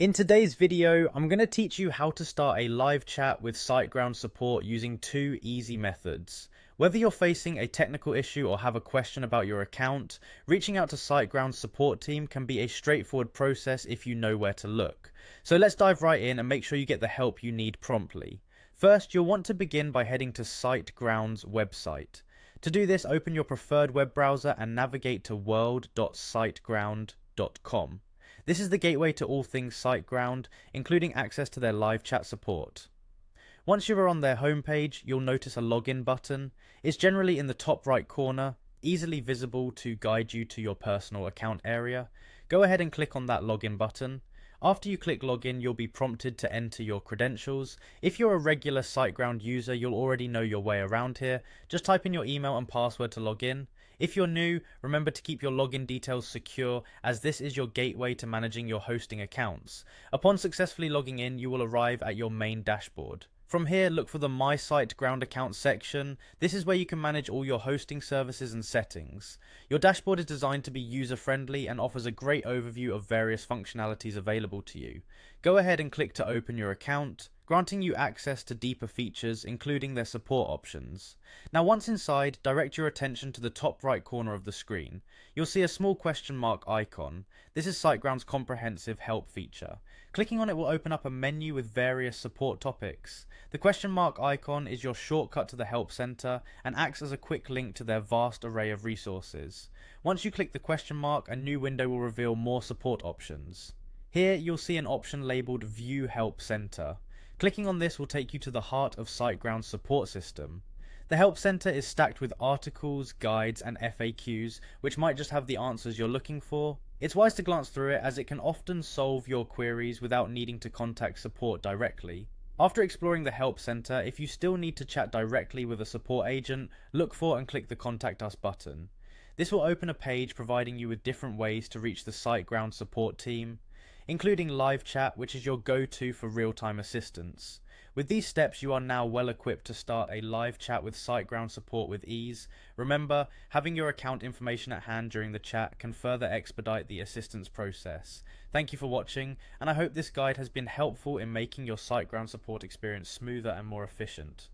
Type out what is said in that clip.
In today's video, I'm going to teach you how to start a live chat with Siteground support using two easy methods. Whether you're facing a technical issue or have a question about your account, reaching out to Siteground's support team can be a straightforward process if you know where to look. So let's dive right in and make sure you get the help you need promptly. First, you'll want to begin by heading to Siteground's website. To do this, open your preferred web browser and navigate to world.siteground.com. This is the gateway to all things Siteground, including access to their live chat support. Once you are on their homepage, you'll notice a login button. It's generally in the top right corner, easily visible to guide you to your personal account area. Go ahead and click on that login button. After you click login, you'll be prompted to enter your credentials. If you're a regular Siteground user, you'll already know your way around here. Just type in your email and password to log in. If you're new, remember to keep your login details secure, as this is your gateway to managing your hosting accounts. Upon successfully logging in, you will arrive at your main dashboard. From here, look for the My Siteground account section. This is where you can manage all your hosting services and settings. Your dashboard is designed to be user-friendly and offers a great overview of various functionalities available to you. Go ahead and click to open your account, granting you access to deeper features, including their support options. Now once inside, direct your attention to the top right corner of the screen. You'll see a small question mark icon. This is Siteground's comprehensive help feature. Clicking on it will open up a menu with various support topics. The question mark icon is your shortcut to the help center and acts as a quick link to their vast array of resources. Once you click the question mark, a new window will reveal more support options. Here you'll see an option labeled View Help Center. Clicking on this will take you to the heart of Siteground's support system. The Help Center is stacked with articles, guides, and FAQs, which might just have the answers you're looking for. It's wise to glance through it, as it can often solve your queries without needing to contact support directly. After exploring the Help Center, if you still need to chat directly with a support agent, look for and click the Contact Us button. This will open a page providing you with different ways to reach the Siteground support team, including live chat, which is your go-to for real-time assistance. With these steps, you are now well equipped to start a live chat with Siteground support with ease. Remember, having your account information at hand during the chat can further expedite the assistance process. Thank you for watching, and I hope this guide has been helpful in making your Siteground support experience smoother and more efficient.